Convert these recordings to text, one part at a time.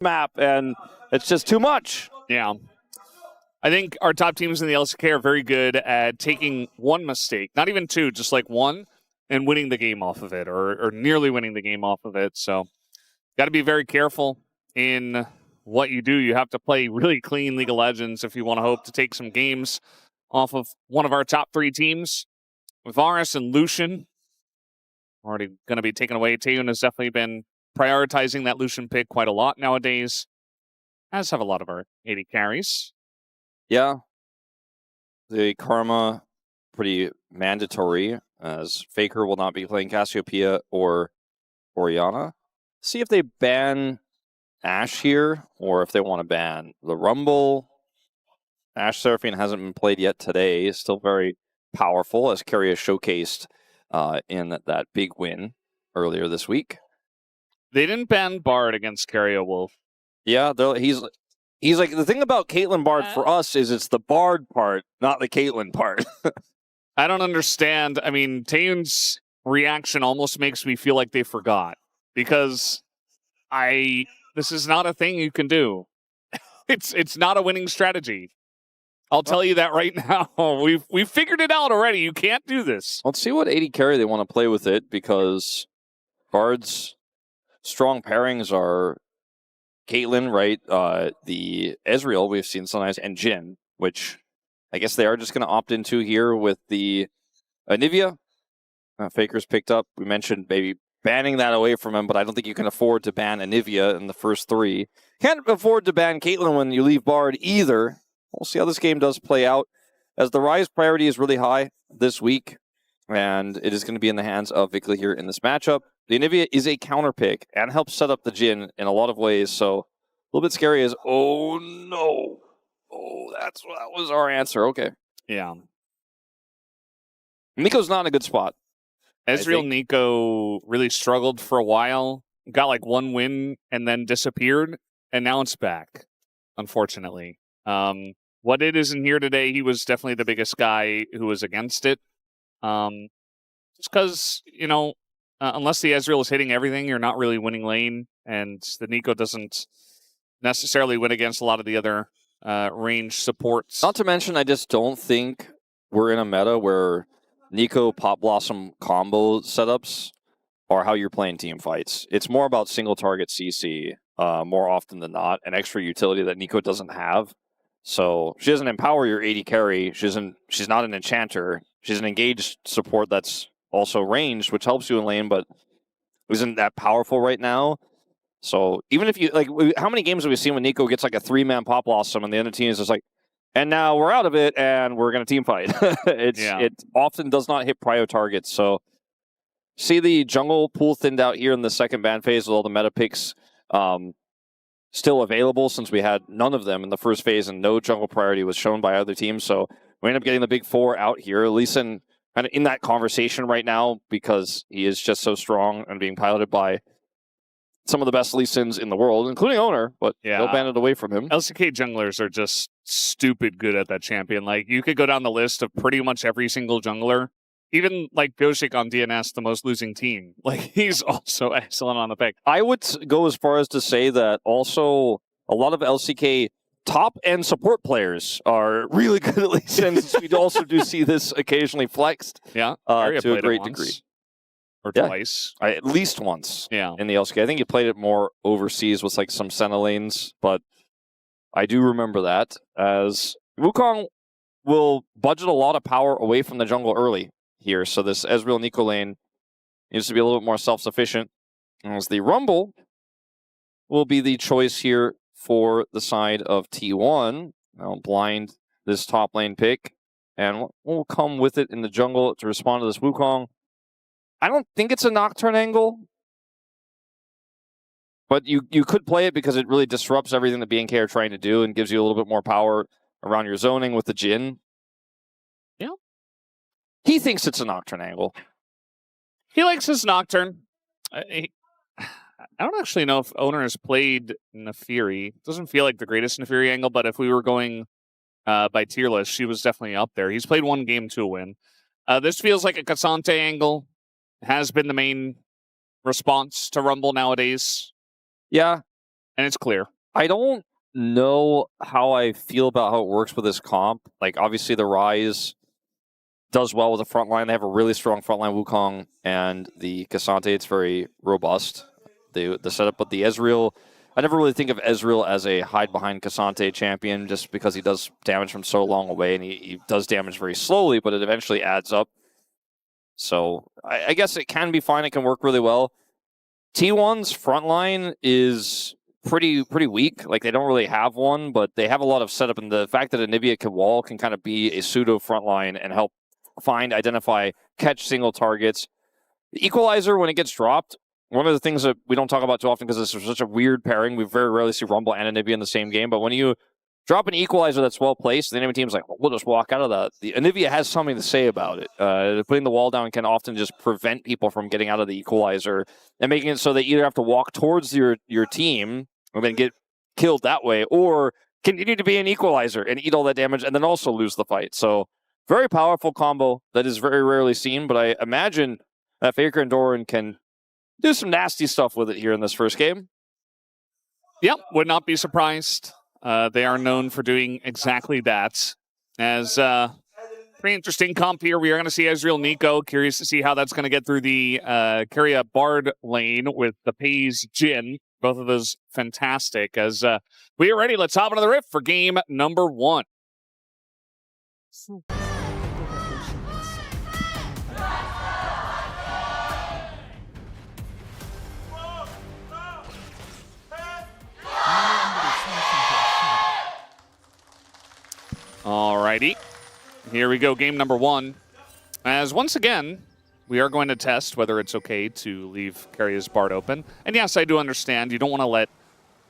map, and it's just too much. Yeah. I think our top teams in the LCK are very good at taking one mistake, not even two, just like one, and winning the game off of it, or nearly winning the game off of it. So got to be very careful in what you do. You have to play really clean League of Legends if you want to hope to take some games off of one of our top three teams. With Varus and Lucian already going to be taken away. Taeyun has definitely been prioritizing that Lucian pick quite a lot nowadays, as have a lot of our AD carries. Yeah. The Karma, pretty mandatory, as Faker will not be playing Cassiopeia or Orianna. See if they ban Ashe here, or if they want to ban the Rumble. Ashe Seraphine hasn't been played yet today. Still very powerful, as Keria showcased in that big win earlier this week. They didn't ban Bard against Keria Wolf. Yeah, he's like, the thing about Caitlyn Bard for us is it's the Bard part, not the Caitlyn part. I don't understand. I mean, Taeyun's reaction almost makes me feel like they forgot, because this is not a thing you can do. It's not a winning strategy. I'll tell you that right now. We've figured it out already. You can't do this. Let's see what AD carry they want to play with it, because Bard's strong pairings are Caitlyn, right? The Ezreal we've seen sometimes, and Jhin, which I guess they are just going to opt into here with the Anivia. Faker's picked up. We mentioned maybe banning that away from him, but I don't think you can afford to ban Anivia in the first three. Can't afford to ban Caitlyn when you leave Bard either. We'll see how this game does play out, as the Ryze priority is really high this week, and it is going to be in the hands of VicLa here in this matchup. The Anivia is a counter pick and helps set up the Jhin in a lot of ways, so a little bit scary is, oh no. Oh, that was our answer. Okay. Yeah. Neeko's not in a good spot. Ezreal Neeko really struggled for a while, got like one win and then disappeared, and now it's back, unfortunately. What it isn't here today, he was definitely the biggest guy who was against it. Just because, unless the Ezreal is hitting everything, you're not really winning lane, and the Neeko doesn't necessarily win against a lot of the other range supports. Not to mention, I just don't think we're in a meta where Neeko Pop Blossom combo setups are how you're playing team fights. It's more about single target CC more often than not, an extra utility that Neeko doesn't have. So she doesn't empower your AD carry. She's not an enchanter. She's an engaged support that's also ranged, which helps you in lane, but isn't that powerful right now. So even if you, how many games have we seen when Neeko gets like a 3-man Pop Blossom and the other team is just like, and now we're out of it and we're going to team fight. It often does not hit prio targets. So see the jungle pool thinned out here in the second ban phase with all the meta picks still available, since we had none of them in the first phase and no jungle priority was shown by other teams. So we end up getting the big four out here. Lee Sin kind of in that conversation right now, because he is just so strong and being piloted by some of the best Lee Sins in the world, including Oner, but they'll ban it away from him. LCK junglers are just stupid good at that champion. Like, you could go down the list of pretty much every single jungler. Even like Goshik on DNS, the most losing team. Like, he's also excellent on the pick. I would go as far as to say that also a lot of LCK top-end support players are really good at Lee Sins. We also do see this occasionally flexed to a great degree. Or twice. At least once in the LCK. I think he played it more overseas with like some Senna lanes, but I do remember that, as Wukong will budget a lot of power away from the jungle early here. So this Ezreal Neeko lane needs to be a little bit more self-sufficient, as the Rumble will be the choice here for the side of T1. I'll blind this top lane pick, and we'll come with it in the jungle to respond to this Wukong. I don't think it's a Nocturne angle, but you could play it because it really disrupts everything that BNK are trying to do and gives you a little bit more power around your zoning with the Jhin. Yeah. He thinks it's a Nocturne angle. He likes his Nocturne. I don't actually know if Oner has played Nefiri. Doesn't feel like the greatest Nefiri angle, but if we were going by tier list, she was definitely up there. He's played one game to a win. This feels like a Cassante angle. Has been the main response to Rumble nowadays. Yeah. And it's clear. I don't know how I feel about how it works with this comp. Like, obviously, the Ryze does well with the front line. They have a really strong front line, Wukong, and the Cassante, it's very robust. The setup, but the Ezreal, I never really think of Ezreal as a hide-behind Cassante champion just because he does damage from so long away, and he does damage very slowly, but it eventually adds up. So I guess it can be fine. It can work really well. T1's front line is pretty weak. Like, they don't really have one, but they have a lot of setup, and the fact that Anivia can kind of be a pseudo front line and help find, identify, catch single targets. The Equalizer, when it gets dropped, one of the things that we don't talk about too often because this is such a weird pairing, we very rarely see Rumble and Anivia in the same game, but when you drop an Equalizer that's well placed, the enemy team's like, well, we'll just walk out of that. The Anivia has something to say about it. Putting the wall down can often just prevent people from getting out of the Equalizer and making it so they either have to walk towards your team and then get killed that way, or continue to be an Equalizer and eat all that damage and then also lose the fight. So very powerful combo that is very rarely seen, but I imagine that Faker and Doran can do some nasty stuff with it here in this first game. Yep, would not be surprised. They are known for doing exactly that. As pretty interesting comp here. We are going to see Ezreal Neeko. Curious to see how that's going to get through the Keria Bard lane with the Peyz Jhin. Both of those fantastic. As we are ready, let's hop into the rift for game number 1. Alrighty, here we go, game number 1. As once again, we are going to test whether it's okay to leave Keria's Bard open. And yes, I do understand you don't want to let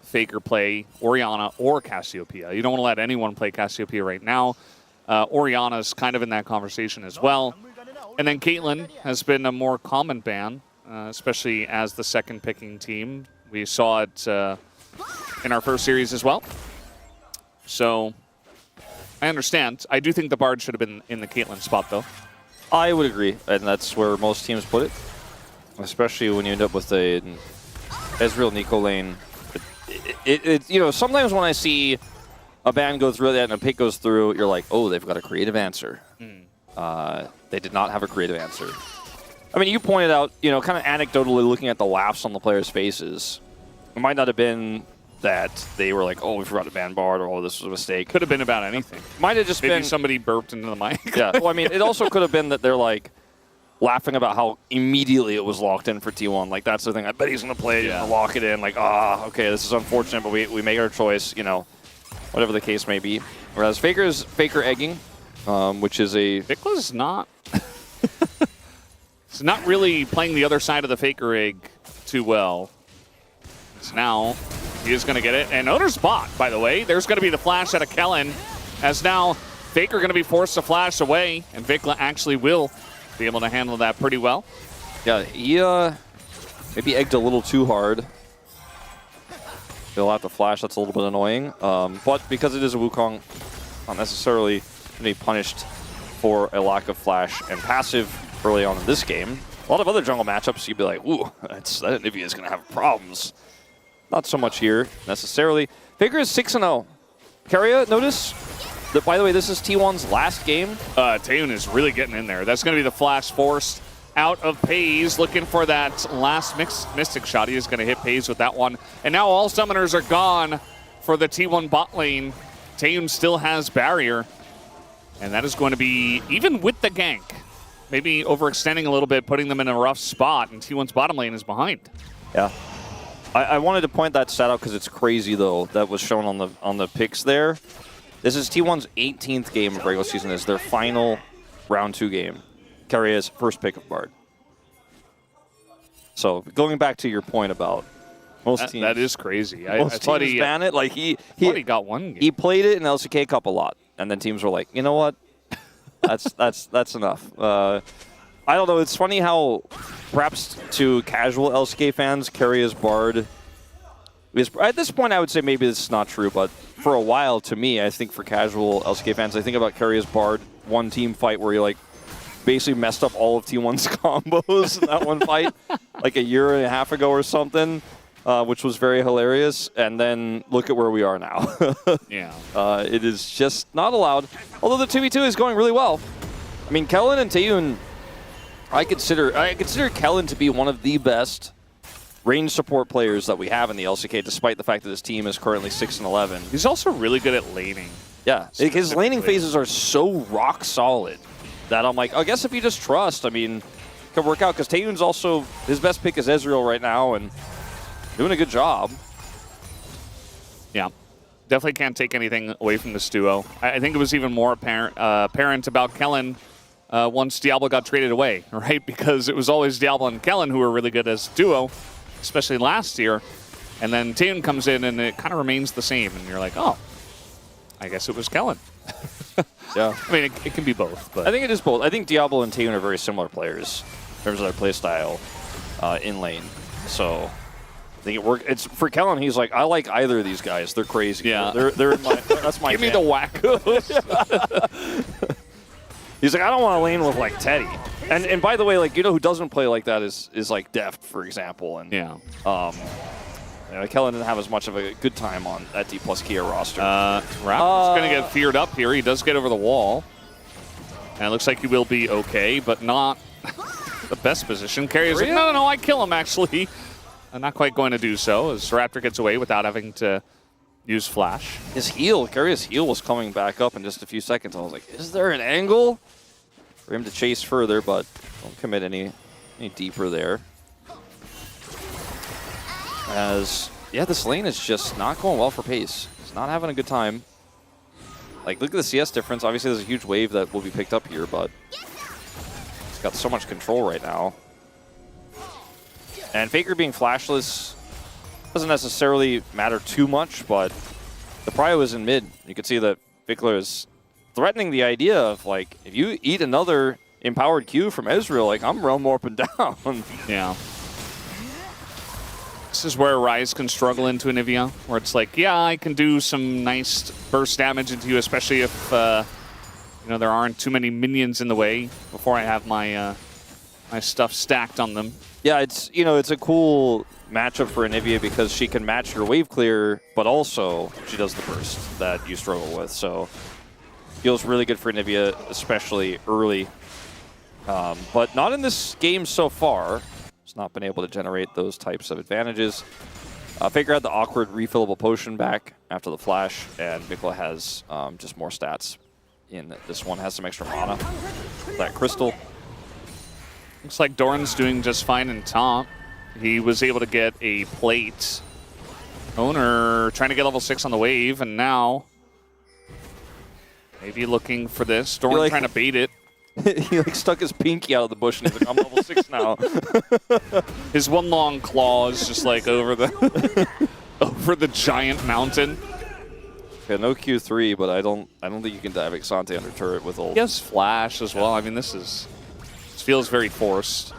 Faker play Orianna or Cassiopeia. You don't want to let anyone play Cassiopeia right now. Orianna's kind of in that conversation as well. And then Caitlyn has been a more common ban, especially as the second picking team. We saw it in our first series as well. So I understand. I do think the Bard should have been in the Caitlyn spot, though. I would agree, and that's where most teams put it, especially when you end up with a Ezreal Neeko lane. You know, sometimes when I see a ban go through that and a pick goes through, you're like, oh, they've got a creative answer. They did not have a creative answer. I mean, you pointed out, you know, kind of anecdotally looking at the laughs on the players' faces. It might not have been that they were like, oh, we forgot to ban Bard, or oh, this was a mistake. Could have been about anything. Might have just Maybe been somebody burped into the mic. Yeah, well, I mean, it also could have been that they're like laughing about how immediately it was locked in for T1. Like, that's the thing. I bet he's going to play it and lock it in. Like, okay, this is unfortunate, but we make our choice, you know, whatever the case may be. Whereas Faker egging, which is a... VicLa's not... It's not really playing the other side of the Faker egg too well. So now he is going to get it. And Oner's bot, by the way. There's going to be the flash out of Kellin. As now Faker going to be forced to flash away. And VicLa actually will be able to handle that pretty well. Yeah, he maybe egged a little too hard. He'll have to flash. That's a little bit annoying. But because it is a Wukong, not necessarily going to be punished for a lack of flash and passive early on in this game. A lot of other jungle matchups, you'd be like, ooh, that Anivia is going to have problems. Not so much here, necessarily. Faker is 6-0. Keria, notice that, by the way, this is T1's last game. Taeun is really getting in there. That's going to be the flash forced out of Peyz, looking for that last Mystic shot. He is going to hit Peyz with that one. And now all summoners are gone for the T1 bot lane. Taeun still has barrier. And that is going to be, even with the gank, maybe overextending a little bit, putting them in a rough spot, and T1's bottom lane is behind. Yeah. I wanted to point that stat out because it's crazy, though, that was shown on the picks there. This is T1's 18th game of regular season. This is their final round 2 game. Keria's first pick of Bard. So going back to your point about most teams. That is crazy. I thought he ban it. Like he got one game. He played it in LCK Cup a lot, and then teams were like, you know what? That's enough. I don't know. It's funny how perhaps to casual LCK fans, Keria's Bard is, at this point, I would say maybe this is not true, but for a while, to me, I think for casual LCK fans, I think about Keria's Bard one team fight where he like basically messed up all of T1's combos in that one fight, like a year and a half ago or something. which was very hilarious. And then look at where we are now. Yeah. It is just not allowed. Although the 2v2 is going really well. I mean, Kellin and Taeyun, I consider Kellin to be one of the best range support players that we have in the LCK, despite the fact that his team is currently 6-11. He's also really good at laning. Yeah, his laning phases are so rock solid that I'm like, I guess if you just trust, I mean, it could work out. Because Taeyun's also, his best pick is Ezreal right now, and doing a good job. Yeah, definitely can't take anything away from this duo. I think it was even more apparent about Kellin once Diablo got traded away, right? Because it was always Diablo and Kellin who were really good as a duo, especially last year. And then Taeyun comes in and it kind of remains the same. And you're like, oh, I guess it was Kellin. Yeah. I mean, it can be both. But I think it is both. I think Diablo and Taeyun are very similar players in terms of their play style in lane. So I think it worked. It's for Kellin, he's like, I like either of these guys. They're crazy. Yeah. They're in my, that's my Give me the wackos. He's like, I don't want to lane with like Teddy. And by the way, like, you know who doesn't play like that is like Deft, for example. And Yeah. Kellin didn't have as much of a good time on that D plus Keria roster. Raptor's going to get feared up here. He does get over the wall. And it looks like he will be okay, but not the best position. Keria's like, no, I kill him, actually. I'm not quite going to do so, as Raptor gets away without having to use Flash. His heal, Keria's heal was coming back up in just a few seconds. I was like, is there an angle for him to chase further, but don't commit any deeper there. As, yeah, this lane is just not going well for Peyz. He's not having a good time. Like, look at the CS difference. Obviously, there's a huge wave that will be picked up here, but he's got so much control right now. And Faker being flashless doesn't necessarily matter too much, but the prio is in mid. You can see that VicLa is threatening the idea of, like, if you eat another empowered Q from Ezreal, like, I'm realm warping down. Yeah. This is where Ryze can struggle into Anivia, where it's like, yeah, I can do some nice burst damage into you, especially if you know, there aren't too many minions in the way before I have my my stuff stacked on them. Yeah, it's, you know, it's a cool matchup for Anivia because she can match your wave clear, but also she does the burst that you struggle with. So feels really good for Anivia, especially early, but not in this game so far. Not been able to generate those types of advantages. Faker had the awkward refillable potion back after the flash, and VicLa has just more stats in this one. Has some extra mana. That crystal. Looks like Doran's doing just fine in top. He was able to get a plate. Oner trying to get level 6 on the wave, and now maybe looking for this. Doran trying to bait it. He like stuck his pinky out of the bush and he's like, I'm level 6 now. His one long claw is just like over the over the giant mountain. Yeah, no Q3, but I don't think you can dive Exante under turret with ult. He has flash as well. I mean, this feels very forced.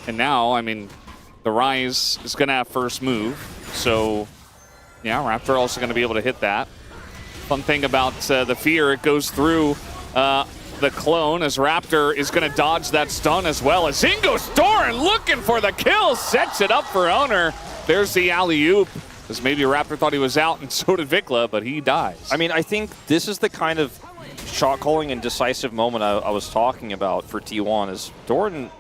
And now, I mean, the Ryze is going to have first move, so yeah, Raptor also going to be able to hit that. Fun thing about the Fear, it goes through the clone as Raptor is going to dodge that stun as well. As in goes Doran looking for the kill, sets it up for Oner. There's the alley-oop, because maybe Raptor thought he was out and so did VicLa, but he dies. I mean, I think this is the kind of shot calling and decisive moment I was talking about for T1 is Doran,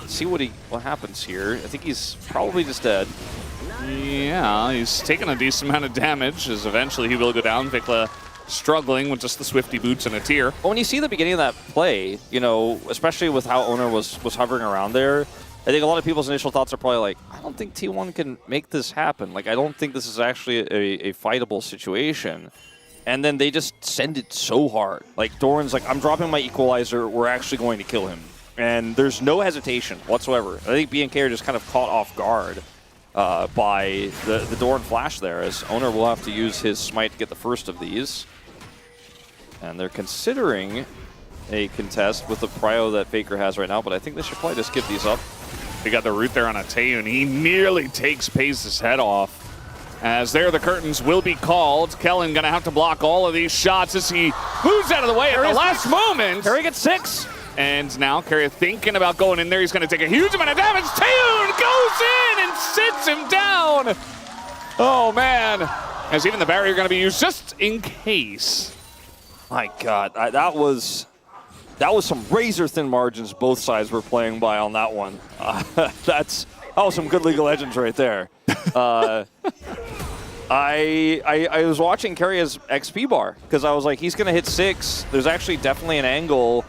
see what happens here. I think he's probably just dead. Yeah, he's taking a decent amount of damage as eventually he will go down. VicLa struggling with just the Swifty boots and a tier. Well, when you see the beginning of that play, you know, especially with how Oner was hovering around there, I think a lot of people's initial thoughts are probably like, I don't think T1 can make this happen. Like, I don't think this is actually a fightable situation. And then they just send it so hard. Like, Doran's like, I'm dropping my equalizer. We're actually going to kill him. And there's no hesitation whatsoever. I think BNK are just kind of caught off guard by the Doran flash there, as Oner will have to use his smite to get the first of these. And they're considering a contest with the prio that Faker has right now, but I think they should probably just give these up. They got the root there on a Taeyun. He nearly takes Peyz's head off. As there, the curtains will be called. Kellin going to have to block all of these shots as he moves out of the way at the last moment. Keria gets 6. And now Keria thinking about going in there. He's going to take a huge amount of damage. Taehoon goes in and sits him down. Oh, man. As even the barrier going to be used just in case. My God, that was some razor-thin margins both sides were playing by on that one. That was some good League of Legends right there. I was watching Keria's XP bar because I was like, he's going to hit 6. There's actually definitely an angle,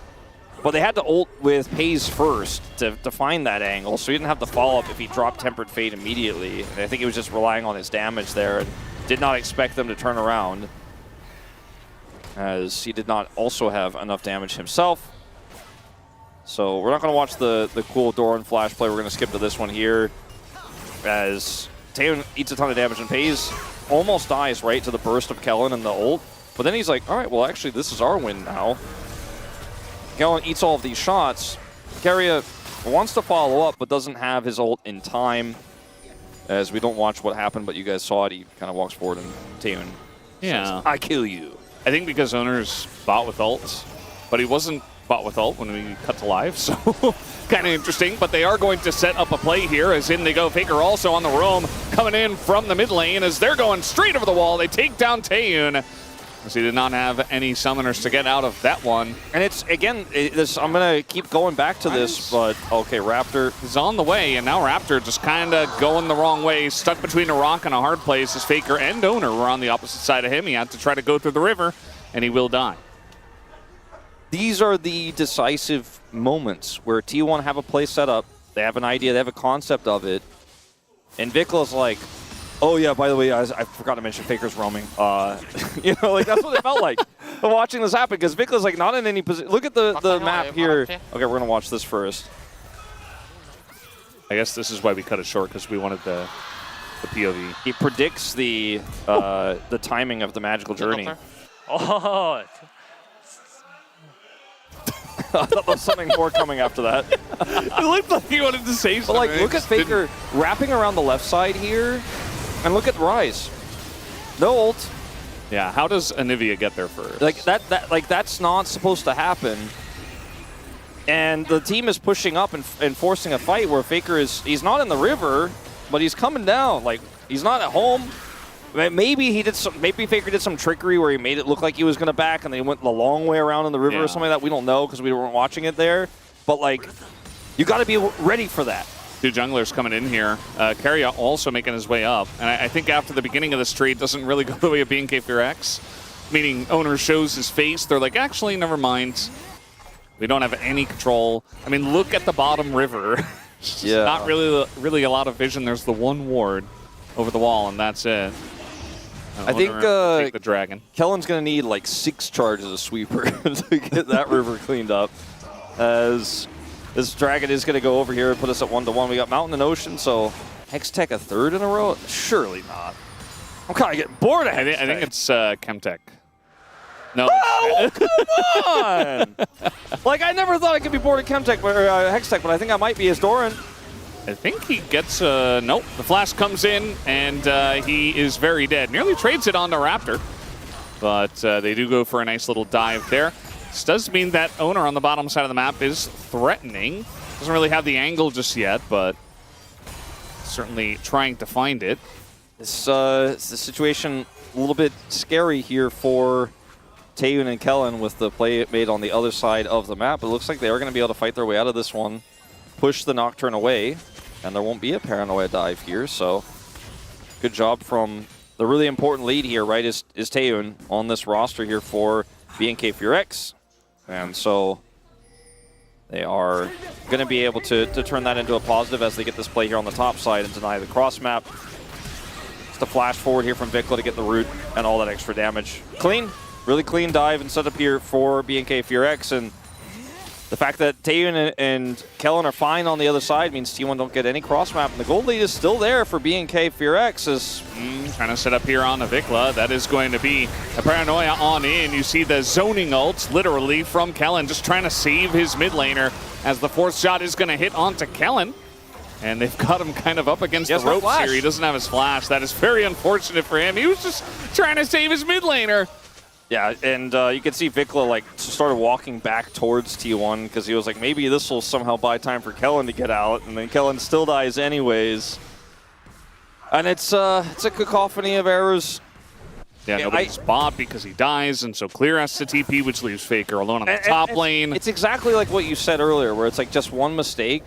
but they had to ult with Peyz first to find that angle, so he didn't have the follow-up if he dropped Tempered Fate immediately. And I think he was just relying on his damage there and did not expect them to turn around, as he did not also have enough damage himself. So we're not going to watch the cool Doran flash play. We're going to skip to this one here, as Taehoon eats a ton of damage, and Peyz almost dies right to the burst of Kellin and the ult. But then he's like, all right, well, actually, this is our win now. Kellin eats all of these shots. Keria wants to follow up, but doesn't have his ult in time, as we don't watch what happened, but you guys saw it. He kind of walks forward, and Taehoon says, I kill you. I think because Oner's bot with ult, but he wasn't bot with ult when we cut to live, so kind of interesting. But they are going to set up a play here, as in they go. Faker also on the roam, coming in from the mid lane, as they're going straight over the wall. They take down Taehoon, as he did not have any summoners to get out of that one. And it's, again, I'm going to keep going back to this, but okay, Raptor is on the way, and now Raptor just kind of going the wrong way, stuck between a rock and a hard place, as Faker and Oner were on the opposite side of him. He had to try to go through the river, and he will die. These are the decisive moments where T1 have a play set up, they have an idea, they have a concept of it, and VicLa's like, oh yeah, by the way, I forgot to mention Faker's roaming. You know, like that's what it felt like watching this happen, because VicLa's like not in any position. Look at the map here. Okay, we're gonna watch this first. I guess this is why we cut it short, because we wanted the POV. He predicts the timing of the magical journey. Oh. I thought there was something more coming after that. It looked like he wanted to say something. But like, look at Faker wrapping around the left side here, and look at Ryze. No ult. Yeah, how does Anivia get there first? Like that's not supposed to happen. And the team is pushing up and forcing a fight where Faker he's not in the river, but he's coming down. Like, he's not at home. Maybe Faker did some trickery where he made it look like he was going to back, and they went the long way around in the river or something like that. We don't know because we weren't watching it there. But like, you got to be ready for that. Two junglers coming in here. Keria also making his way up. And I think after the beginning of this trade doesn't really go the way of BNK FEARX, meaning Oner shows his face. They're like, actually, never mind. We don't have any control. I mean, look at the bottom river. Yeah. Not really a lot of vision. There's the one ward over the wall, and that's it. I think the dragon. Kellin's going to need like 6 charges of sweeper to get that river cleaned up, as this dragon is going to go over here and put us at 1-1. We got Mountain and Ocean, so Hextech a third in a row? Surely not. I'm kind of getting bored of Hextech. I think it's Chemtech. No. Oh, come on! Like, I never thought I could be bored of Chemtech or Hextech, but I think I might be as Doran. I think he gets, nope. The flash comes in, and he is very dead. Nearly trades it onto Raptor, but they do go for a nice little dive there. This does mean that Oner on the bottom side of the map is threatening. Doesn't really have the angle just yet, but certainly trying to find it. It's the situation a little bit scary here for Taehoon and Kellin with the play made on the other side of the map. It looks like they are going to be able to fight their way out of this one, push the Nocturne away, and there won't be a paranoia dive here, so good job from the really important lead here, right, is Taehoon on this roster here for BNK FEARX. And so they are going to be able to turn that into a positive as they get this play here on the top side and deny the cross map. Just a flash forward here from VicLa to get the root and all that extra damage. Clean, really clean dive and setup here for BNK FEARX, and the fact that Taehoon and Kellin are fine on the other side means T1 don't get any cross map, and the gold lead is still there for BNK FEARX. Trying to set up here on the VicLa. That is going to be a paranoia on in. You see the zoning ults literally from Kellin, just trying to save his mid laner as the fourth shot is going to hit onto Kellin. And they've got him kind of up against the ropes here. He doesn't have his flash. That is very unfortunate for him. He was just trying to save his mid laner. Yeah, and you can see VicLa like started walking back towards T1 because he was like, maybe this will somehow buy time for Kellin to get out, and then Kellin still dies anyways. And it's a cacophony of errors. Yeah, nobody's bot because he dies, and so Clear has to TP, which leaves Faker alone on the top lane. It's exactly like what you said earlier, where it's like just one mistake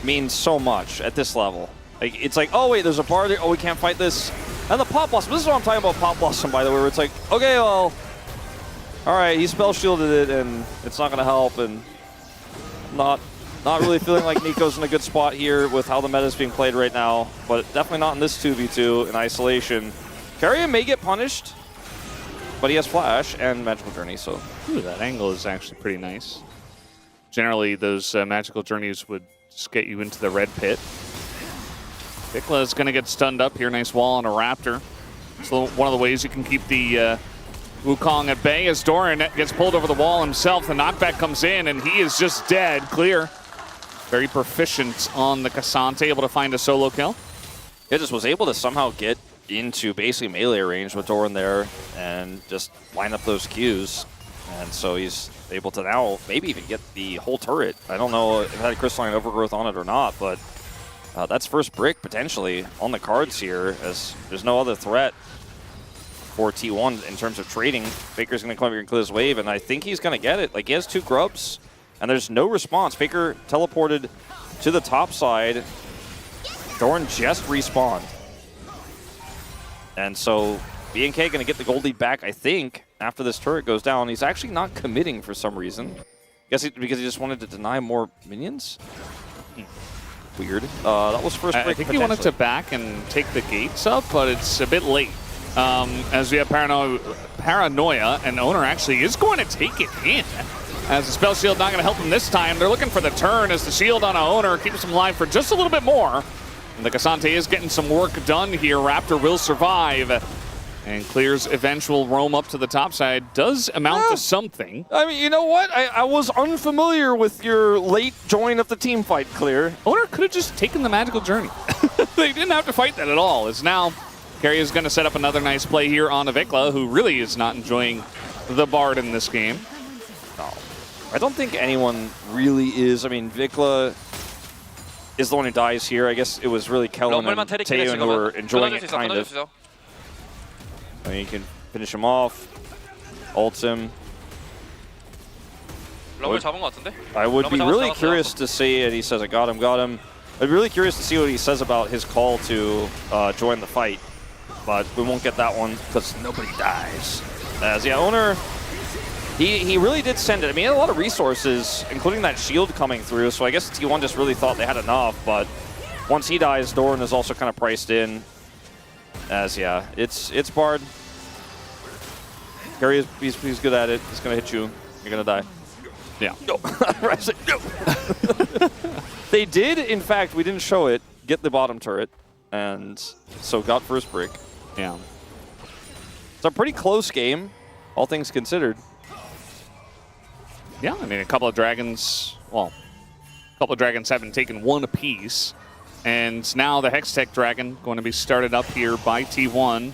means so much at this level. Like it's like, oh wait, there's a bar there. Oh, we can't fight this. And the Pop Blossom. This is what I'm talking about, Pop Blossom, by the way, where it's like, okay, well, all right, he spell shielded it, and it's not going to help, and not really feeling like Neeko's in a good spot here with how the meta is being played right now, but definitely not in this 2v2 in isolation. Keria may get punished, but he has Flash and Magical Journey, so... Ooh, that angle is actually pretty nice. Generally, those Magical Journeys would just get you into the red pit. VicLa is going to get stunned up here. Nice wall on a Raptor. So one of the ways you can keep the Wukong at bay as Doran gets pulled over the wall himself. The knockback comes in, and he is just dead. Clear. Very proficient on the Cassante, able to find a solo kill. It just was able to somehow get into basically melee range with Doran there and just line up those Qs. And so he's able to now maybe even get the whole turret. I don't know if it had a crystalline overgrowth on it or not, but that's first brick potentially on the cards here, as there's no other threat for T1 in terms of trading. Faker's going to come over here and clear this wave, and I think he's going to get it. Like, he has 2 grubs, and there's no response. Faker teleported to the top side. Doran just respawned. And so BNK going to get the gold lead back, I think, after this turret goes down. He's actually not committing for some reason. Guess because he just wanted to deny more minions? Weird. That was first break. I think he wanted to back and take the gates up, but it's a bit late. As we have Paranoia, and Oner actually is going to take it in. As the spell shield not going to help him this time. They're looking for the turn as the shield on Oner keeps him alive for just a little bit more. And the Cassante is getting some work done here. Raptor will survive. And Clear's eventual roam up to the top side does amount to something. I mean, you know what? I was unfamiliar with your late join of the team fight, Clear. Oner could have just taken the Magical Journey. They didn't have to fight that at all. It's now Keria is going to set up another nice play here on VicLa, who really is not enjoying the Bard in this game. No. I don't think anyone really is. I mean, VicLa is the one who dies here. I guess it was really Kellin and Taeyeon who were enjoying it, kind of. I mean, you can finish him off, ults him. I would be really curious to see, and he says, I got him. I'd be really curious to see what he says about his call to join the fight, but we won't get that one because nobody dies. As, yeah, Oner, he really did send it. I mean, he had a lot of resources, including that shield coming through, so I guess T1 just really thought they had enough, but once he dies, Doran is also kind of priced in. As, yeah, it's Bard. Keria, he's good at it. He's going to hit you. You're going to die. Yeah. No. No. They did, in fact, we didn't show it, get the bottom turret, and so got first brick. Yeah. It's a pretty close game, all things considered. Yeah, I mean, a couple of dragons haven't taken one apiece. And now the Hextech Dragon going to be started up here by T1.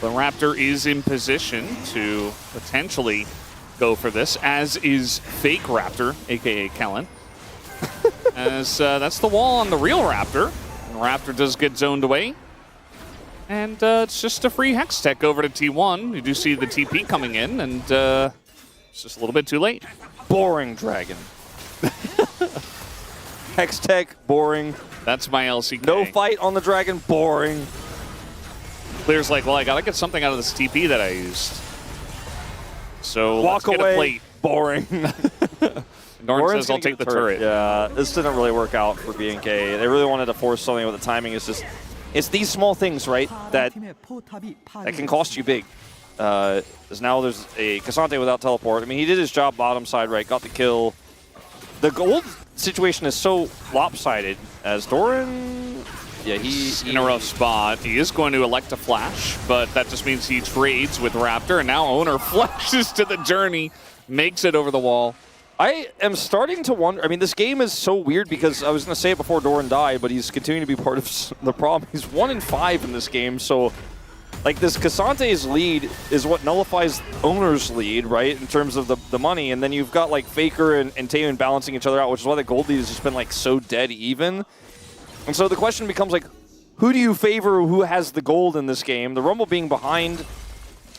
The Raptor is in position to potentially go for this, as is Fake Raptor, a.k.a. Kellin. As that's the wall on the real Raptor. And Raptor does get zoned away. And it's just a free Hextech over to T1. You do see the TP coming in, and it's just a little bit too late. Boring dragon. Hextech, boring. That's my LCK. No fight on the dragon, boring. Clear's like, well, I gotta get something out of this TP that I used. So walk let's away. Get a plate. Boring. Doran says, I'll take the turret. Yeah, this didn't really work out for BNK. They really wanted to force something, but the timing is just... It's these small things, right, that can cost you big. Because now there's a Cassante without teleport. I mean, he did his job bottom side, right, got the kill. The gold situation is so lopsided as Doran... Yeah, he's in a rough spot. He is going to elect a flash, but that just means he trades with Raptor, and now Oner flashes to the journey, makes it over the wall. I am starting to wonder. I mean, this game is so weird because I was going to say it before Doran died, but he's continuing to be part of the problem. He's 1-5 in this game, so like this Cassante's lead is what nullifies Oner's lead, right, in terms of the money, and then you've got like Faker and Taeyun balancing each other out, which is why the gold lead has just been like so dead even. And so the question becomes like, who do you favor, who has the gold in this game? The Rumble being behind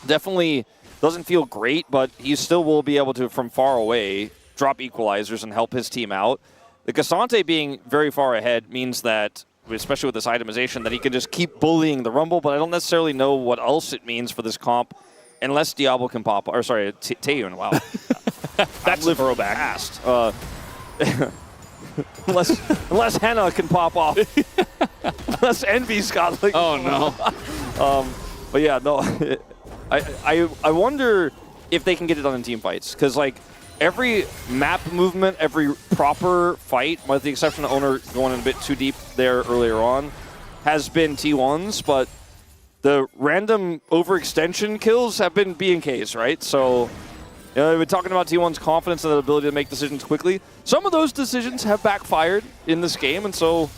definitely doesn't feel great, but he still will be able to, from far away, drop equalizers and help his team out. The Cassante being very far ahead means that, especially with this itemization, that he can just keep bullying the Rumble, but I don't necessarily know what else it means for this comp unless Diablo can pop, or sorry, Taeyun, wow. That's a throwback. Fast. Unless Henna can pop off. Unless Envy's got like... Oh, no. But yeah, no. I wonder if they can get it done in team fights, because like, every map movement, every proper fight, with the exception of Oner going in a bit too deep there earlier on, has been T1s, but the random overextension kills have been BNKs, right? So, you know, we've been talking about T1's confidence and the ability to make decisions quickly. Some of those decisions have backfired in this game, and so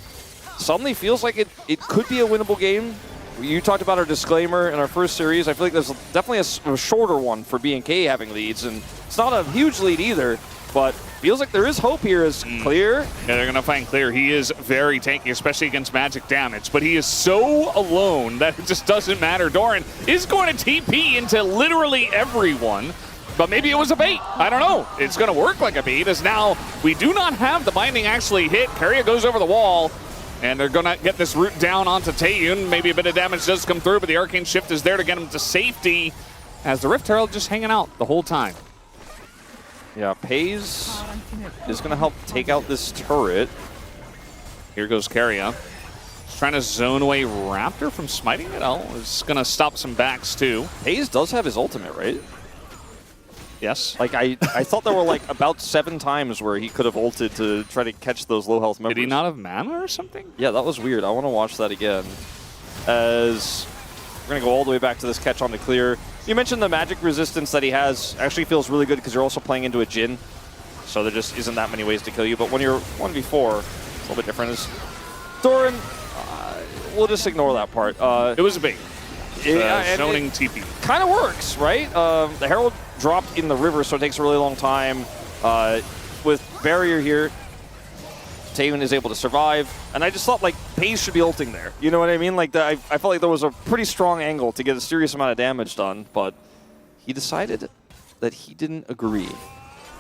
suddenly feels like it could be a winnable game. You talked about our disclaimer in our first series. I feel like there's definitely a shorter one for BNK having leads, and it's not a huge lead either, but feels like there is hope here as Clear. Yeah, they're going to find Clear. He is very tanky, especially against magic damage, but he is so alone that it just doesn't matter. Doran is going to TP into literally everyone, but maybe it was a bait. I don't know. It's going to work like a bait, as now we do not have the binding actually hit. Keria goes over the wall, and they're going to get this root down onto Taeyun. Maybe a bit of damage does come through, but the Arcane Shift is there to get him to safety, as the Rift Herald just hanging out the whole time. Yeah, Peyz is going to help take out this turret. Here goes Keria. He's trying to zone away Raptor from smiting it. Oh, it's going to stop some backs too. Peyz does have his ultimate, right? Yes. Like, I thought there were like about 7 times where he could have ulted to try to catch those low health members. Did he not have mana or something? Yeah, that was weird. I want to watch that again. As we're going to go all the way back to this catch on to Clear. You mentioned the magic resistance that he has actually feels really good because you're also playing into a Jhin. So there just isn't that many ways to kill you. But when you're 1v4, it's a little bit different. As Doran, we'll just ignore that part. It was a bait. Zoning TP. Kind of works, right? The Herald dropped in the river, so it takes a really long time. With Barrier here, Taeyun is able to survive, and I just thought like Peyz should be ulting there. You know what I mean? Like I felt like there was a pretty strong angle to get a serious amount of damage done, but he decided that he didn't agree.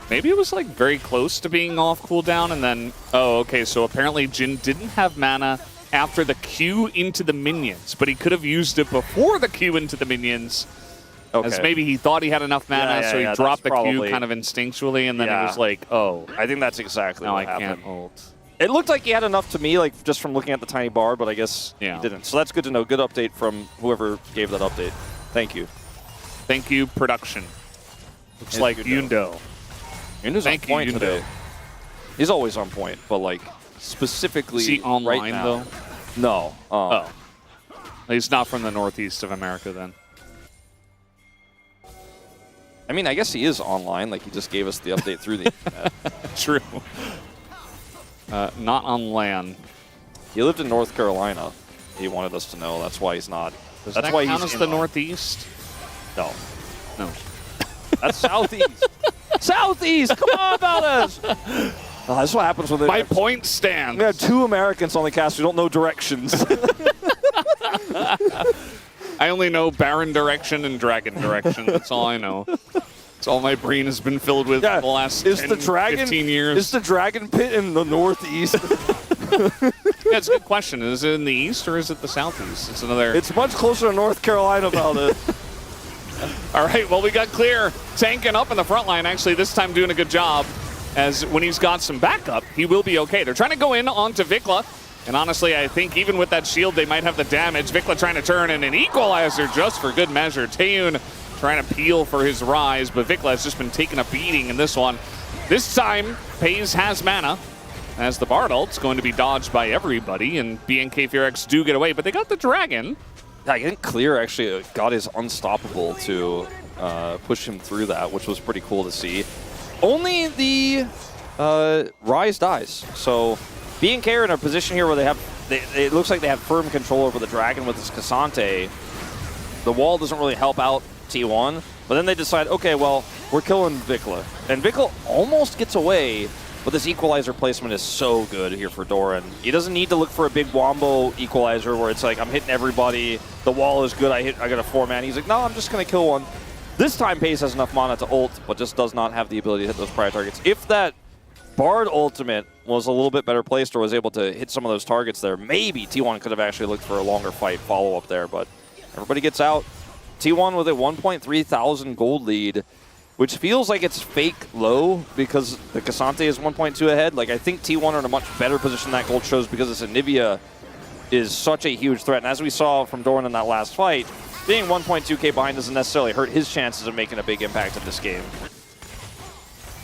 Maybe it was like very close to being off cooldown, and then okay, so apparently Jhin didn't have mana after the Q into the minions, but he could have used it before the Q into the minions. Okay. As maybe he thought he had enough mana, so he dropped the Q kind of instinctually, and then it was like, oh. I think that's exactly what happened. I can't ult. It looked like he had enough to me, like just from looking at the tiny bar, but I guess he didn't. So that's good to know. Good update from whoever gave that update. Thank you. Thank you, production. Looks like Yundo. Yundo's on point today. He's always on point, but like specifically is he online right now, though? No. Oh. He's not from the northeast of America then. I mean, I guess he is online. Like, he just gave us the update through the internet. True. Not on LAN. He lived in North Carolina. He wanted us to know. That's why he's not. Does that count as the Northeast? No. No. That's Southeast. Southeast! Come on, Valdes! That's what happens when my point stands. We have 2 Americans on the cast who don't know directions. I only know Baron direction and Dragon direction. That's all I know. That's all my brain has been filled with for the last 15 years. Is the Dragon Pit in the Northeast? That's a good question. Is it in the East or is it the Southeast? It's another. It's much closer to North Carolina about it. All right, well, we got Clear tanking up in the front line, actually, this time doing a good job, as when he's got some backup, he will be okay. They're trying to go in onto VicLa. And honestly, I think even with that shield, they might have the damage. VicLa trying to turn in an equalizer just for good measure. Taeyun trying to peel for his Ryze, but VicLa has just been taking a beating in this one. This time, Peyz has mana, as the Bard ult's going to be dodged by everybody, and BNK FEARX do get away, but they got the Dragon. I think Clear actually got his Unstoppable to push him through that, which was pretty cool to see. Only the Ryze dies, so BNK are in a position here where they have, it looks like they have firm control over the Dragon with this Cassante. the wall doesn't really help out T1, but then they decide, okay, well, we're killing VicLa. And VicLa almost gets away, but this equalizer placement is so good here for Doran. He doesn't need to look for a big wombo equalizer where it's like, I'm hitting everybody, the wall is good, I got a 4-man. He's like, no, I'm just going to kill one. This time Peyz has enough mana to ult, but just does not have the ability to hit those prior targets. If that Bard ultimate was a little bit better placed or was able to hit some of those targets there, maybe T1 could have actually looked for a longer fight follow-up there, but everybody gets out. T1 with a 1,300 gold lead, which feels like it's fake low because the K'Sante is 1.2 ahead. Like, I think T1 are in a much better position that gold shows because this Anivia is such a huge threat. And as we saw from Doran in that last fight, being 1.2k behind doesn't necessarily hurt his chances of making a big impact in this game.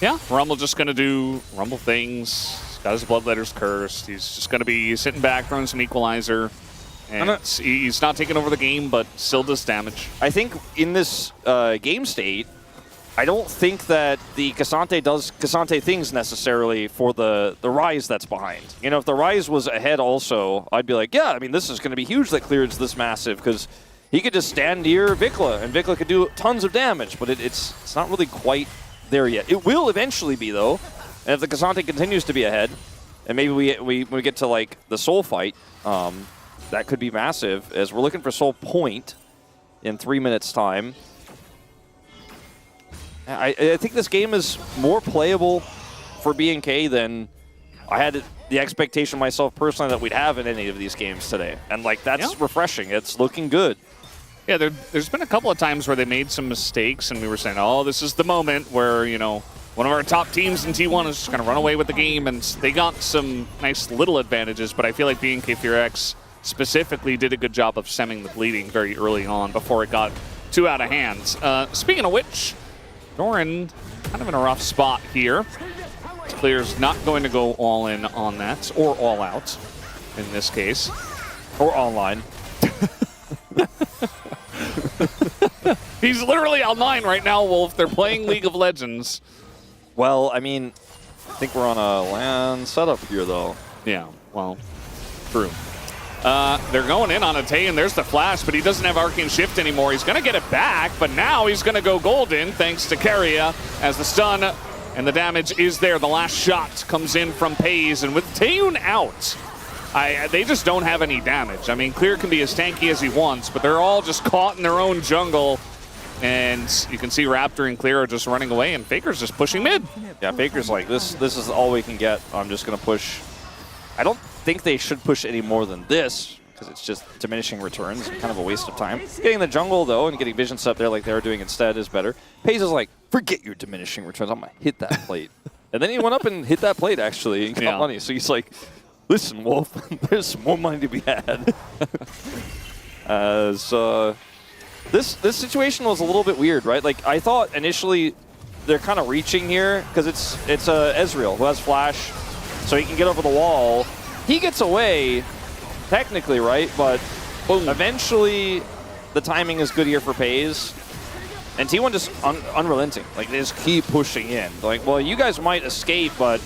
Yeah, Rumble just going to do Rumble things. He's got his Bloodletter's cursed. He's just going to be sitting back, throwing some equalizer. And he's not taking over the game, but still does damage. I think in this game state, I don't think that the K'Sante does K'Sante things necessarily for the Ryze that's behind. You know, if the Ryze was ahead also, I'd be like, yeah, I mean, this is going to be huge that Cleared's this massive, because he could just stand near VicLa, and VicLa could do tons of damage, but it's not really quite there yet. It will eventually be, though, and if the K'Sante continues to be ahead, and maybe we get to, like, the Soul fight, that could be massive, as we're looking for Soul Point in 3 minutes' time. I think this game is more playable for BNK than I had the expectation myself personally that we'd have in any of these games today. And, like, that's refreshing. It's looking good. Yeah, there's been a couple of times where they made some mistakes, and we were saying, oh, this is the moment where, you know, one of our top teams in T1 is just going to run away with the game, and they got some nice little advantages, but I feel like BNK FEARX specifically did a good job of stemming the bleeding very early on before it got too out of hands. Speaking of which, Doran kind of in a rough spot here. Clear's not going to go all in on that, or all out in this case. Or online. He's literally online right now, Wolf. They're playing League of Legends. Well, I mean, I think we're on a LAN setup here, though. Yeah, well, true. They're going in on a Tay, and there's the flash, but he doesn't have Arcane Shift anymore. He's going to get it back, but now he's going to go golden thanks to Keria as the stun and the damage is there. The last shot comes in from Peyz, and with Taeyun out, they just don't have any damage. I mean, Clear can be as tanky as he wants, but they're all just caught in their own jungle. And you can see Raptor and Clear are just running away, and Faker's just pushing mid. Yeah, Faker's like, this is all we can get. I'm just going to push. I don't think they should push any more than this, because it's just diminishing returns and kind of a waste of time. Getting the jungle, though, and getting vision set there like they were doing instead is better. Peyz is like, forget your diminishing returns. I'm going to hit that plate. And then he went up and hit that plate, actually, and got money. So he's like, listen, Wolf, there's some more money to be had. This situation was a little bit weird, right? Like, I thought initially they're kind of reaching here, because it's Ezreal who has flash, so he can get over the wall. He gets away, technically, right? But boom, eventually the timing is good here for Peyz. And T1 just unrelenting. Like, they just keep pushing in. Like, well, you guys might escape, but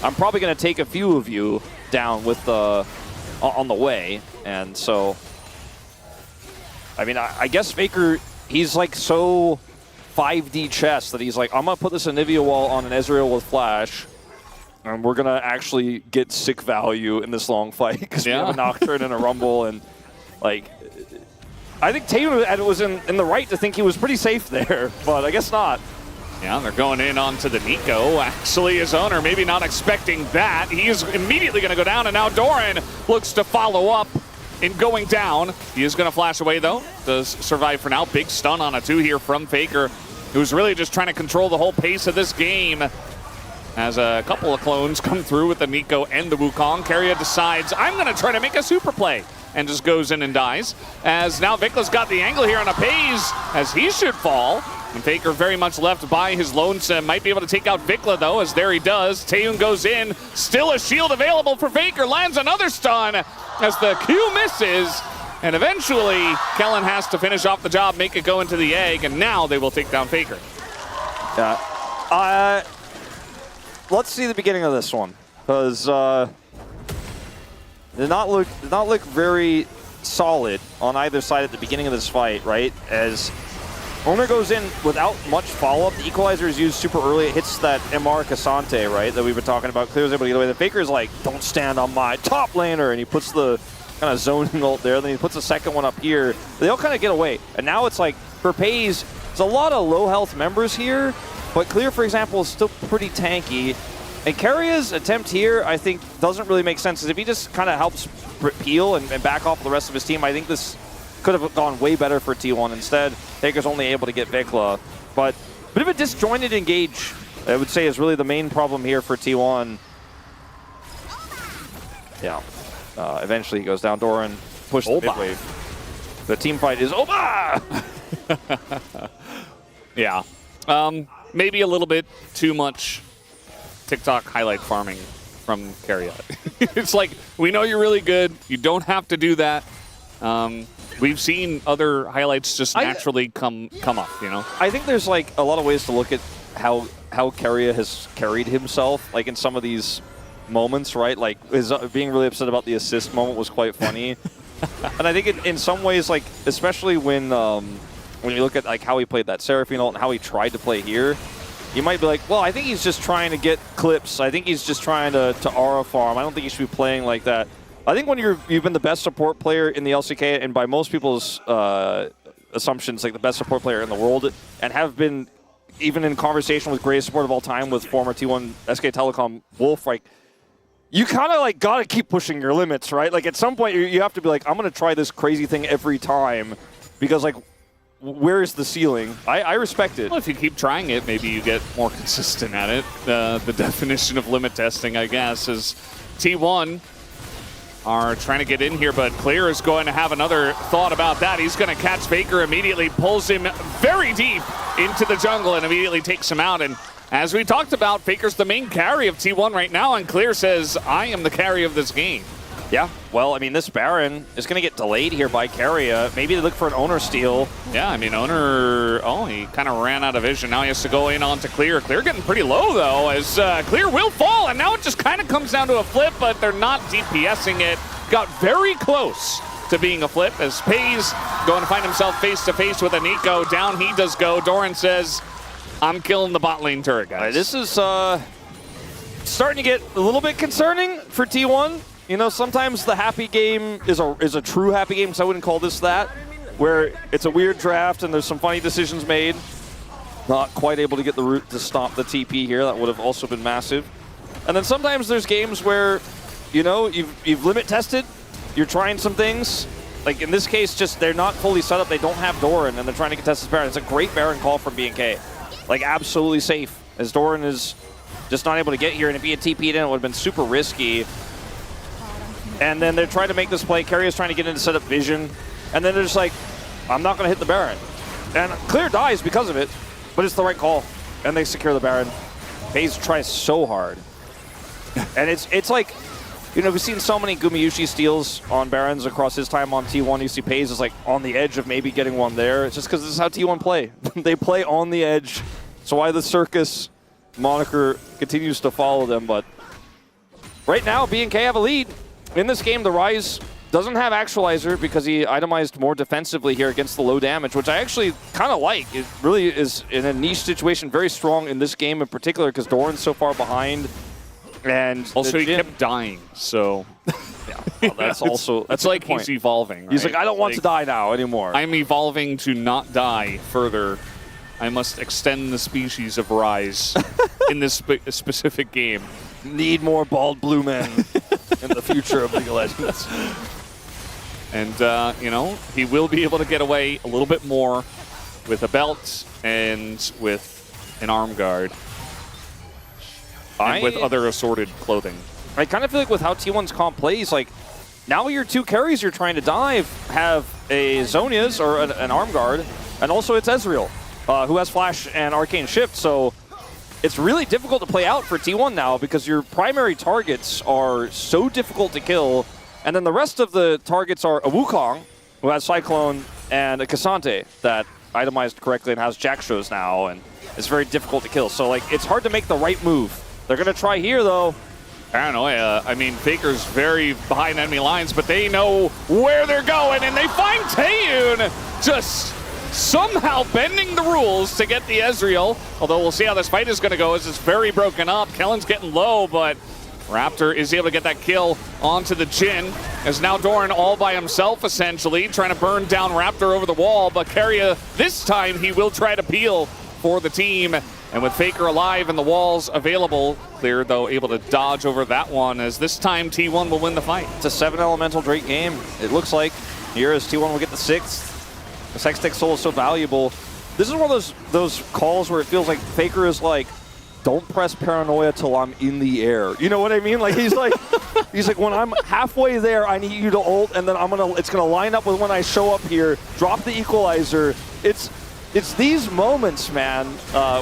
I'm probably going to take a few of you down with on the way. And so, I mean, I guess Faker, he's like so 5D chess that he's like, I'm going to put this Anivia wall on an Ezreal with flash, and we're going to actually get sick value in this long fight, because we have a Nocturne and a Rumble, and like, I think Taeyun was in the right to think he was pretty safe there, but I guess not. Yeah, they're going in onto the Neeko. Actually, his owner maybe not expecting that. He is immediately going to go down, and now Doran looks to follow up in going down. He is going to flash away, though. Does survive for now. Big stun on a 2 here from Faker, who's really just trying to control the whole pace of this game. As a couple of clones come through with the Neeko and the Wukong, Keria decides, I'm going to try to make a super play, and just goes in and dies. As now VicLa's got the angle here on a Peyz, as he should fall. And Faker very much left by his lonesome. Might be able to take out VicLa, though, as there he does. Taeyun goes in. Still a shield available for Faker. Lands another stun as the Q misses. And eventually, Kellin has to finish off the job, make it go into the egg, and now they will take down Faker. Yeah. Let's see the beginning of this one, because did not look very solid on either side at the beginning of this fight, right? As Oner goes in without much follow-up. The equalizer is used super early. It hits that MR Cassante, right, that we've been talking about. Clears able to get away. The Faker's like, don't stand on my top laner, and he puts the kind of zoning ult there. Then he puts a second one up here. They all kind of get away. And now it's like, for Peyz, there's a lot of low-health members here, but Clear, for example, is still pretty tanky. And Keria's attempt here, I think, doesn't really make sense. If he just kind of helps peel and back off the rest of his team, I think this could have gone way better for T1. Instead, Faker's only able to get VicLa. But a bit of a disjointed engage, I would say, is really the main problem here for T1. Yeah. Eventually he goes down. Doran pushed the mid wave. The team fight is over! Yeah. Maybe a little bit too much TikTok highlight farming from Keria. It's like, we know you're really good. You don't have to do that. We've seen other highlights just naturally come up, you know? I think there's like a lot of ways to look at how Keria has carried himself, like in some of these moments, right? Like his being really upset about the assist moment was quite funny. And I think in some ways, like especially when you look at like how he played that Seraphine ult and how he tried to play here, you might be like, well, I think he's just trying to get clips. I think he's just trying to aura farm. I don't think he should be playing like that. I think when you've been the best support player in the LCK, and by most people's assumptions, like the best support player in the world, and have been even in conversation with greatest support of all time with former T1 SK Telecom Wolf, like you kind of like gotta keep pushing your limits, right? Like at some point you have to be like, I'm gonna try this crazy thing every time, because like, where is the ceiling? I respect it. Well, if you keep trying it, maybe you get more consistent at it. The definition of limit testing, I guess, is T1 are trying to get in here, but Clear is going to have another thought about that. He's going to catch Faker immediately, pulls him very deep into the jungle, and immediately takes him out. And as we talked about, Faker's the main carry of T1 right now, and Clear says, I am the carry of this game. Yeah, well, I mean, this Baron is going to get delayed here by Keria. Maybe they look for an Oner steal. Yeah, I mean, Oner, he kind of ran out of vision. Now he has to go in onto Clear. Clear getting pretty low, though, as Clear will fall. And now it just kind of comes down to a flip, but they're not DPSing it. Got very close to being a flip, as Peyz going to find himself face-to-face with a Neeko. Down he does go. Doran says, I'm killing the bot lane turret, guys. Right, this is starting to get a little bit concerning for T1. You know, sometimes the happy game is a true happy game, so I wouldn't call this that, where it's a weird draft and there's some funny decisions made. Not quite able to get the root to stop the TP here. That would have also been massive. And then sometimes there's games where, you know, you've limit tested, you're trying some things. Like in this case, just they're not fully set up. They don't have Doran, and they're trying to contest this Baron. It's a great Baron call from BNK. Like absolutely safe, as Doran is just not able to get here, and if he had TP'd in, it would have been super risky. And then they're trying to make this play. Keria's trying to get in to set up vision. And then they're just like, I'm not going to hit the Baron. And Clear dies because of it, but it's the right call. And they secure the Baron. Peyz tries so hard. And it's like, you know, we've seen so many Gumayushi steals on Barons across his time on T1. You see Peyz is like on the edge of maybe getting one there. It's just because this is how T1 play. They play on the edge. That's why the Circus moniker continues to follow them. But right now, BNK have a lead. In this game, the Ryze doesn't have Actualizer because he itemized more defensively here against the low damage, which I actually kind of like. It really is, in a niche situation, very strong in this game in particular because Doran's so far behind. And also, he kept dying, so... yeah, well, that's also... That's like he's evolving, right? He's like, I don't want to die now anymore. I'm evolving to not die further. I must extend the species of Ryze in this specific game. Need more bald blue men in the future of League of Legends. And, you know, he will be able to get away a little bit more with a belt and with an arm guard. And with other assorted clothing. I kind of feel like with how T1's comp plays, like, now your two carries you're trying to dive have a Zhonya's or an arm guard, and also it's Ezreal, who has Flash and Arcane Shift, so it's really difficult to play out for T1 now because your primary targets are so difficult to kill, and then the rest of the targets are a Wukong, who has Cyclone, and a Cassante that itemized correctly and has Jackstraws now, and it's very difficult to kill. So, like, it's hard to make the right move. They're going to try here, though. Paranoia. I mean, Faker's very behind enemy lines, but they know where they're going, and they find Taeyun just somehow bending the rules to get the Ezreal. Although we'll see how this fight is going to go as it's very broken up. Kellin's getting low, but Raptor is able to get that kill onto the Jhin. As now Doran all by himself, essentially, trying to burn down Raptor over the wall. But Keria, this time, he will try to peel for the team. And with Faker alive and the walls available, Clear, though, able to dodge over that one, as this time T1 will win the fight. It's a 7 elemental Drake game. It looks like here as T1 will get the 6th. The Sextech Soul is so valuable. This is one of those calls where it feels like Faker is like, don't press Paranoia till I'm in the air. You know what I mean? Like he's like when I'm halfway there, I need you to ult, and then it's gonna line up with when I show up here, drop the equalizer. It's these moments, man,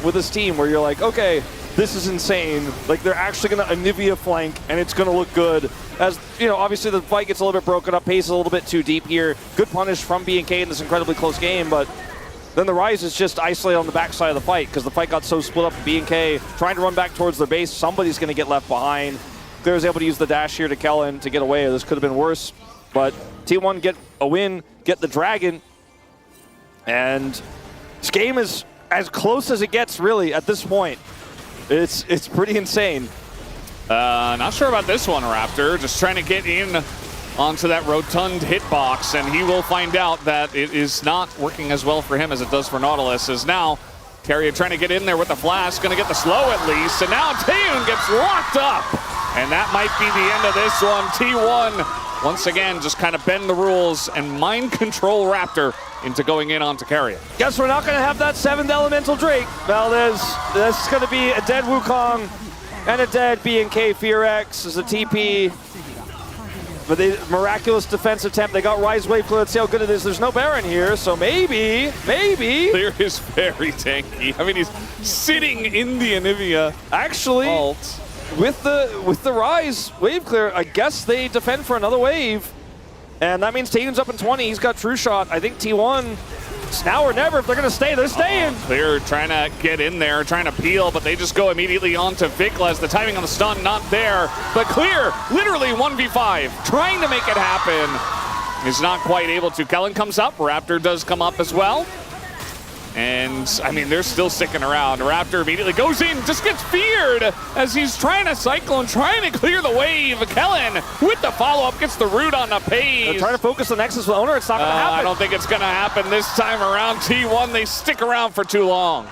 with this team where you're like, okay, this is insane. Like they're actually gonna Anivia flank, and it's gonna look good. As you know, obviously the fight gets a little bit broken up. Peyz is a little bit too deep here. Good punish from BNK in this incredibly close game, but then the Ryze is just isolated on the backside of the fight because the fight got so split up. BNK trying to run back towards their base. Somebody's going to get left behind. Clear is able to use the dash here to Kellin to get away. This could have been worse. But T1 get a win, get the dragon. And this game is as close as it gets, really, at this point. It's pretty insane. Not sure about this one, Raptor. Just trying to get in onto that rotund hitbox, and he will find out that it is not working as well for him as it does for Nautilus. As now, Keria trying to get in there with the flash, going to get the slow at least, and now Taeyun gets locked up. And that might be the end of this one. T1, once again, just kind of bend the rules and mind control Raptor into going in onto Keria. Guess we're not going to have that 7th elemental Drake, Valdes. This is going to be a dead Wukong and a dead BNK FEARX as a TP. But the miraculous defense attempt, they got Ryze wave. Let's see how good it is. There's no Baron here, so maybe. Clear is very tanky. I mean, he's sitting in the Anivia. Actually, ult. with the Ryze wave clear, I guess they defend for another wave. And that means Taeyun's up in 20. He's got True Shot. I think T1, it's now or never. If they're going to stay, they're staying. Clear trying to get in there, trying to peel, but they just go immediately onto VicLa as the timing on the stun not there. But Clear, literally 1v5, trying to make it happen. Is not quite able to. Kellin comes up. Raptor does come up as well. And, I mean, they're still sticking around. Raptor immediately goes in, just gets feared as he's trying to Cyclone, trying to clear the wave. Kellin with the follow-up gets the root on the Peyz. They're trying to focus the Nexus with Oner. It's not going to happen. I don't think it's going to happen this time around. T1, they stick around for too long.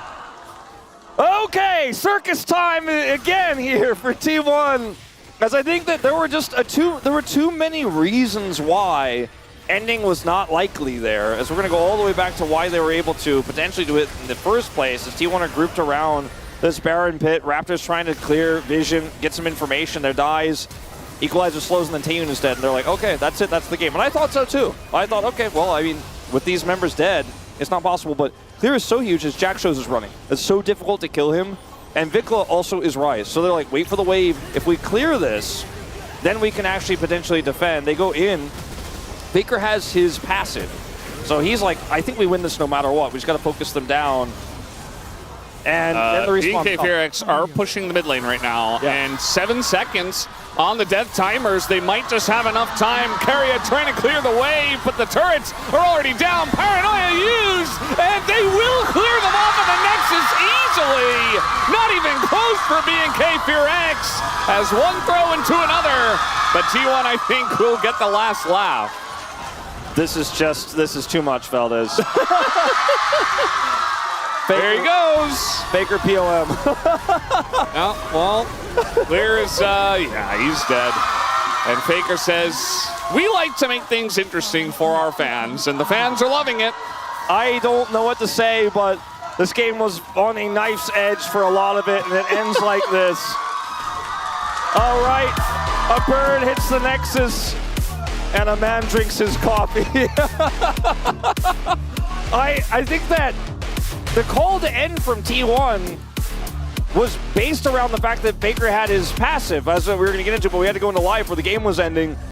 Okay, circus time again here for T1. As I think that there were just there were too many reasons why ending was not likely there, as we're going to go all the way back to why they were able to potentially do it in the first place, as T1 are grouped around this Baron pit. Raptor's trying to clear vision, get some information. There dies. Equalizer slows, and then Taeyun is dead. And they're like, okay, that's it. That's the game. And I thought so, too. I thought, okay, well, I mean, with these members dead, it's not possible. But Clear is so huge as Jack shows is running. It's so difficult to kill him. And VicLa also is Ryze. So they're like, wait for the wave. If we clear this, then we can actually potentially defend. They go in. Faker has his passive. So he's like, I think we win this no matter what. We just got to focus them down. And then the respawn. BNK FEARX are pushing the mid lane right now. Yeah. And 7 seconds on the death timers. They might just have enough time. Keria trying to clear the wave, but the turrets are already down. Paranoia used, and they will clear them off of the Nexus easily. Not even close for BNK FEARX as one throw into another. But T1, I think, will get the last laugh. This is too much, Valdes. There he goes. Faker POM. Oh, well, Clear's, yeah, he's dead. And Faker says, we like to make things interesting for our fans, and the fans are loving it. I don't know what to say, but this game was on a knife's edge for a lot of it, and it ends like this. All right, a bird hits the Nexus, and a man drinks his coffee. I think that the call to end from T1 was based around the fact that Faker had his passive, as we were going to get into, but we had to go into live where the game was ending.